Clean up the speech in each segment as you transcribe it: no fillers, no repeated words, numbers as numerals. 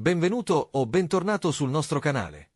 Benvenuto o bentornato sul nostro canale.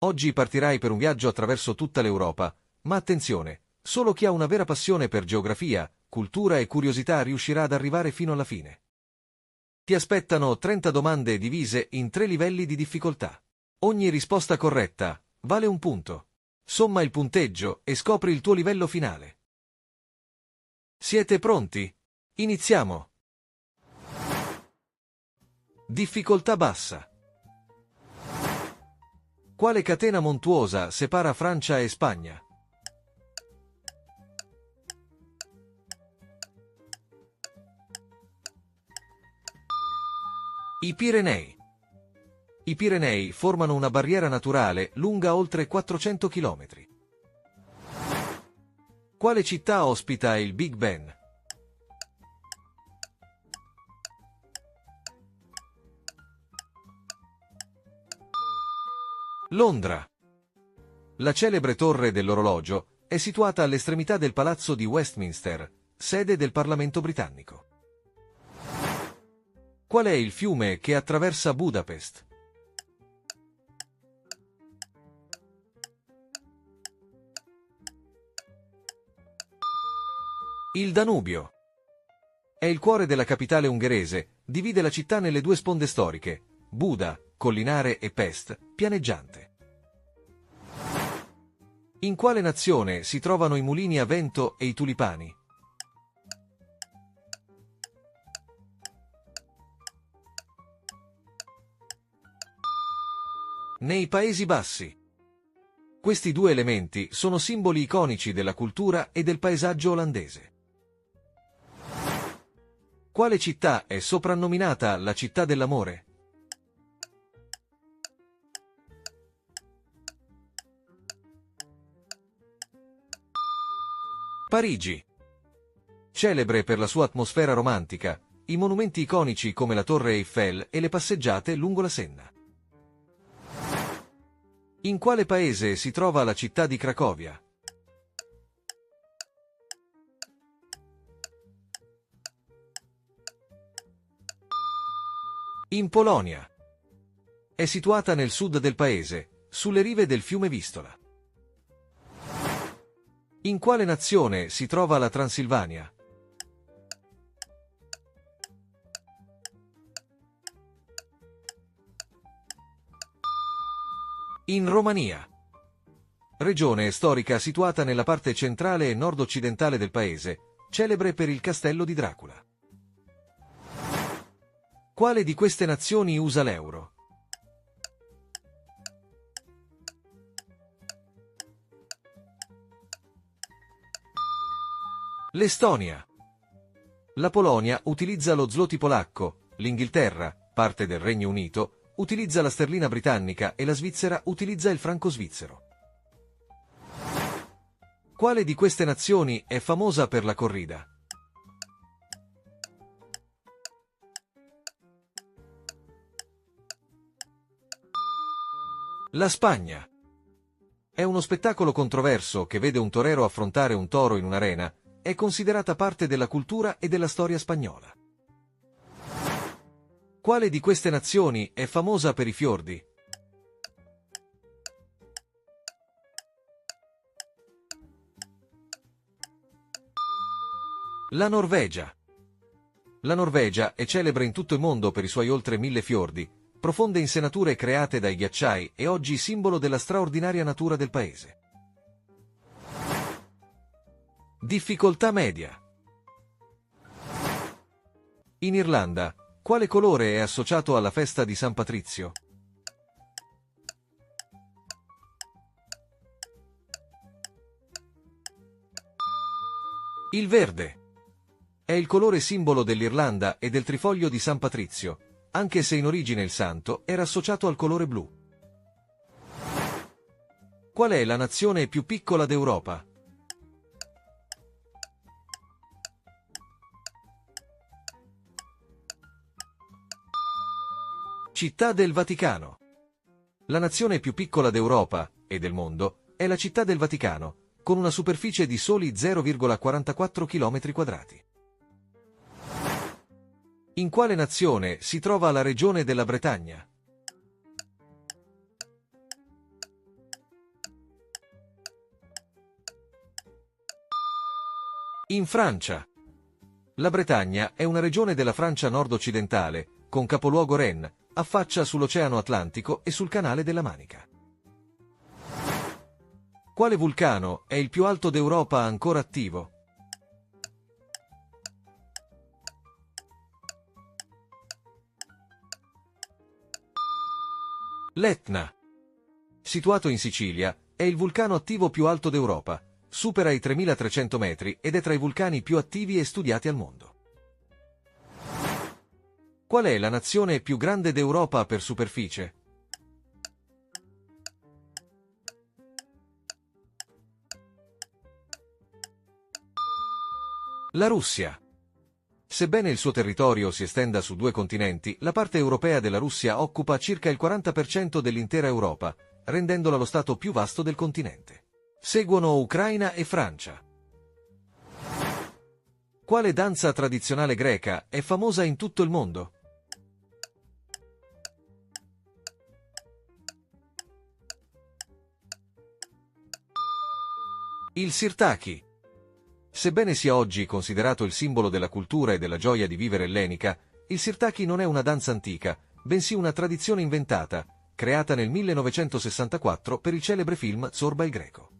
Oggi partirai per un viaggio attraverso tutta l'Europa, ma attenzione, solo chi ha una vera passione per geografia, cultura e curiosità riuscirà ad arrivare fino alla fine. Ti aspettano 30 domande divise in 3 livelli di difficoltà. Ogni risposta corretta vale un punto. Somma il punteggio e scopri il tuo livello finale. Siete pronti? Iniziamo! Difficoltà bassa. Quale catena montuosa separa Francia e Spagna? I Pirenei. I Pirenei formano una barriera naturale lunga oltre 400 km. Quale città ospita il Big Ben? Londra. La celebre torre dell'orologio è situata all'estremità del Palazzo di Westminster, sede del Parlamento britannico. Qual è il fiume che attraversa Budapest? Il Danubio. È il cuore della capitale ungherese, divide la città nelle due sponde storiche, Buda, collinare, e Pest, pianeggiante. In quale nazione si trovano i mulini a vento e i tulipani? Nei Paesi Bassi. Questi due elementi sono simboli iconici della cultura e del paesaggio olandese. Quale città è soprannominata la città dell'amore? Parigi. Celebre per la sua atmosfera romantica, i monumenti iconici come la Torre Eiffel e le passeggiate lungo la Senna. In quale paese si trova la città di Cracovia? In Polonia. È situata nel sud del paese, sulle rive del fiume Vistola. In quale nazione si trova la Transilvania? In Romania. Regione storica situata nella parte centrale e nord-occidentale del paese, celebre per il castello di Dracula. Quale di queste nazioni usa l'euro? L'Estonia. La Polonia utilizza lo zloty polacco, l'Inghilterra, parte del Regno Unito, utilizza la sterlina britannica e la Svizzera utilizza il franco svizzero. Quale di queste nazioni è famosa per la corrida? La Spagna. È uno spettacolo controverso che vede un torero affrontare un toro in un'arena. È considerata parte della cultura e della storia spagnola. Quale di queste nazioni è famosa per i fiordi? La Norvegia. La Norvegia è celebre in tutto il mondo per i suoi oltre 1000 fiordi, profonde insenature create dai ghiacciai e oggi simbolo della straordinaria natura del paese. Difficoltà media. In Irlanda, quale colore è associato alla festa di San Patrizio? Il verde. È il colore simbolo dell'Irlanda e del trifoglio di San Patrizio, anche se in origine il santo era associato al colore blu. Qual è la nazione più piccola d'Europa? Città del Vaticano. La nazione più piccola d'Europa e del mondo è la Città del Vaticano, con una superficie di soli 0,44 km². In quale nazione si trova la regione della Bretagna? In Francia. La Bretagna è una regione della Francia nord-occidentale, con capoluogo Rennes, affaccia sull'Oceano Atlantico e sul Canale della Manica. Quale vulcano è il più alto d'Europa ancora attivo? L'Etna. Situato in Sicilia, è il vulcano attivo più alto d'Europa, supera i 3.300 metri ed è tra i vulcani più attivi e studiati al mondo. Qual è la nazione più grande d'Europa per superficie? La Russia. Sebbene il suo territorio si estenda su 2 continenti, la parte europea della Russia occupa circa il 40% dell'intera Europa, rendendola lo stato più vasto del continente. Seguono Ucraina e Francia. Quale danza tradizionale greca è famosa in tutto il mondo? Il sirtaki. Sebbene sia oggi considerato il simbolo della cultura e della gioia di vivere ellenica, il sirtaki non è una danza antica, bensì una tradizione inventata, creata nel 1964 per il celebre film Zorba il Greco.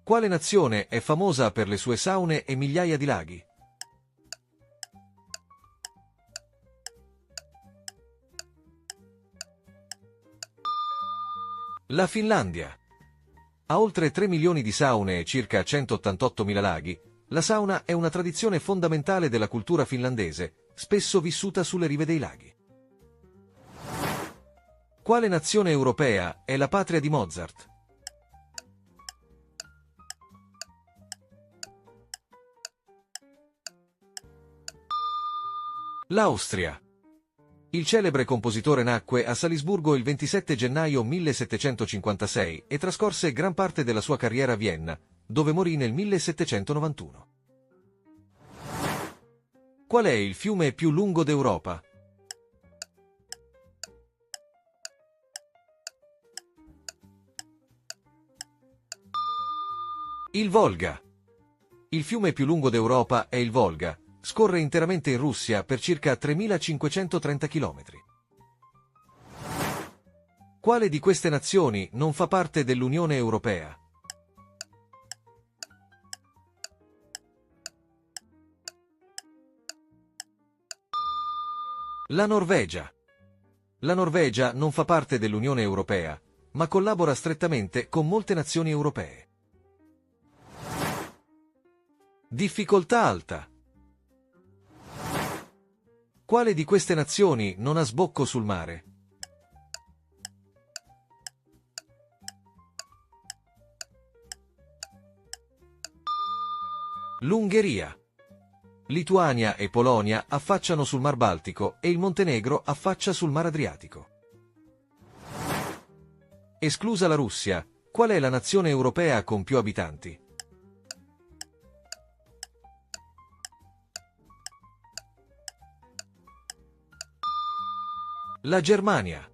Quale nazione è famosa per le sue saune e migliaia di laghi? La Finlandia. Ha oltre 3 milioni di saune e circa 188.000 laghi, la sauna è una tradizione fondamentale della cultura finlandese, spesso vissuta sulle rive dei laghi. Quale nazione europea è la patria di Mozart? L'Austria. Il celebre compositore nacque a Salisburgo il 27 gennaio 1756 e trascorse gran parte della sua carriera a Vienna, dove morì nel 1791. Qual è il fiume più lungo d'Europa? Il Volga. Il fiume più lungo d'Europa è il Volga. Scorre interamente in Russia per circa 3.530 km. Quale di queste nazioni non fa parte dell'Unione Europea? La Norvegia. La Norvegia non fa parte dell'Unione Europea, ma collabora strettamente con molte nazioni europee. Difficoltà alta. Quale di queste nazioni non ha sbocco sul mare? L'Ungheria. Lituania e Polonia affacciano sul Mar Baltico e il Montenegro affaccia sul Mar Adriatico. Esclusa la Russia, qual è la nazione europea con più abitanti? La Germania.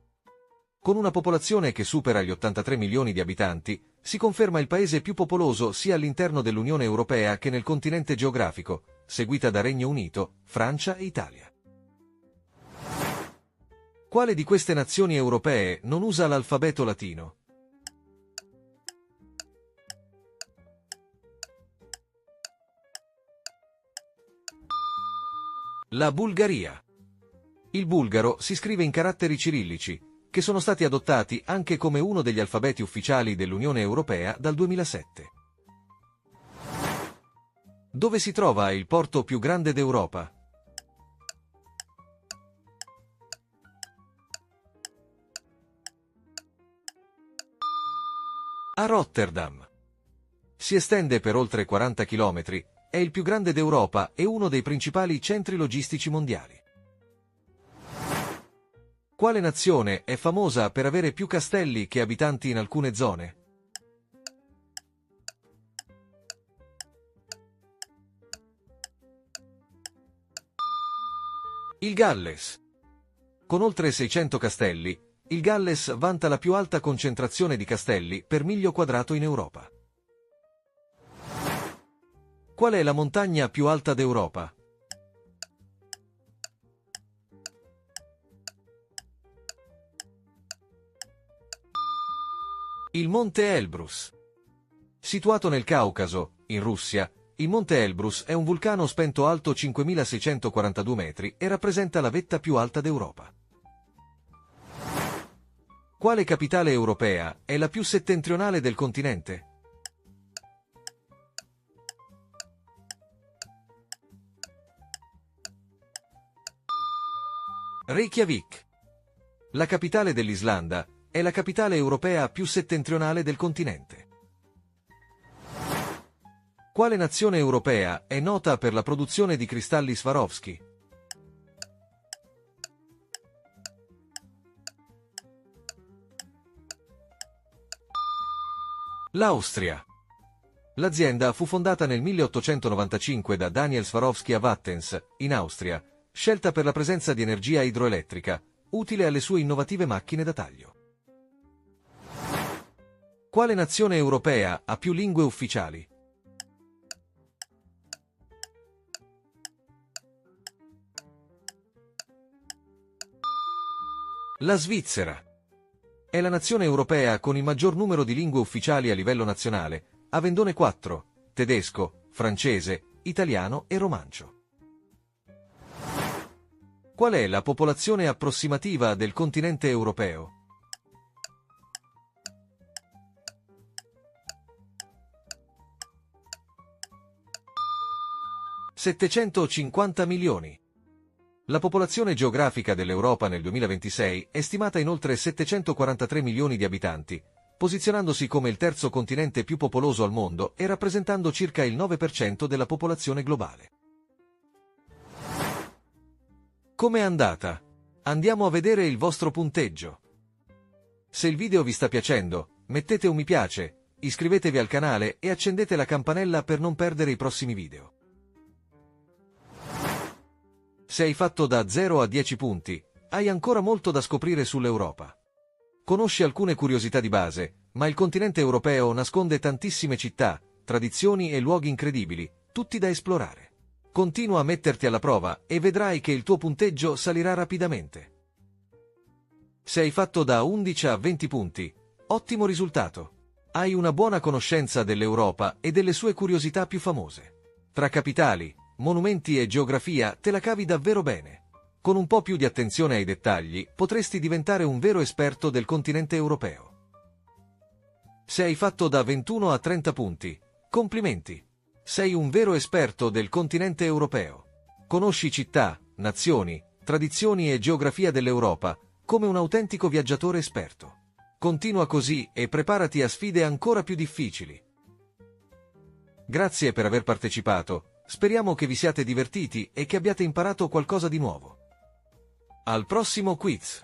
Con una popolazione che supera gli 83 milioni di abitanti, si conferma il paese più popoloso sia all'interno dell'Unione Europea che nel continente geografico, seguita da Regno Unito, Francia e Italia. Quale di queste nazioni europee non usa l'alfabeto latino? La Bulgaria. Il bulgaro si scrive in caratteri cirillici, che sono stati adottati anche come uno degli alfabeti ufficiali dell'Unione Europea dal 2007. Dove si trova il porto più grande d'Europa? A Rotterdam. Si estende per oltre 40 km, è il più grande d'Europa e uno dei principali centri logistici mondiali. Quale nazione è famosa per avere più castelli che abitanti in alcune zone? Il Galles. Con oltre 600 castelli, il Galles vanta la più alta concentrazione di castelli per miglio quadrato in Europa. Qual è la montagna più alta d'Europa? Il Monte Elbrus. Situato nel Caucaso, in Russia, il Monte Elbrus è un vulcano spento alto 5.642 metri e rappresenta la vetta più alta d'Europa. Quale capitale europea è la più settentrionale del continente? Reykjavik. La capitale dell'Islanda è la capitale europea più settentrionale del continente. Quale nazione europea è nota per la produzione di cristalli Swarovski? L'Austria. L'azienda fu fondata nel 1895 da Daniel Swarovski a Wattens, in Austria, scelta per la presenza di energia idroelettrica, utile alle sue innovative macchine da taglio. Quale nazione europea ha più lingue ufficiali? La Svizzera. È la nazione europea con il maggior numero di lingue ufficiali a livello nazionale, avendone 4: tedesco, francese, italiano e romancio. Qual è la popolazione approssimativa del continente europeo? $750 milioni. La popolazione geografica dell'Europa nel 2026 è stimata in oltre 743 milioni di abitanti, posizionandosi come il terzo continente più popoloso al mondo e rappresentando circa il 9% della popolazione globale. Com'è andata? Andiamo a vedere il vostro punteggio. Se il video vi sta piacendo, mettete un mi piace, iscrivetevi al canale e accendete la campanella per non perdere i prossimi video. Se hai fatto da 0 a 10 punti, hai ancora molto da scoprire sull'Europa. Conosci alcune curiosità di base, ma il continente europeo nasconde tantissime città, tradizioni e luoghi incredibili, tutti da esplorare. Continua a metterti alla prova e vedrai che il tuo punteggio salirà rapidamente. Se hai fatto da 11 a 20 punti, ottimo risultato. Hai una buona conoscenza dell'Europa e delle sue curiosità più famose. Tra capitali, monumenti e geografia te la cavi davvero bene. Con un po' più di attenzione ai dettagli, potresti diventare un vero esperto del continente europeo. Se hai fatto da 21 a 30 punti, complimenti! Sei un vero esperto del continente europeo. Conosci città, nazioni, tradizioni e geografia dell'Europa, come un autentico viaggiatore esperto. Continua così e preparati a sfide ancora più difficili. Grazie per aver partecipato. Speriamo che vi siate divertiti e che abbiate imparato qualcosa di nuovo. Al prossimo quiz!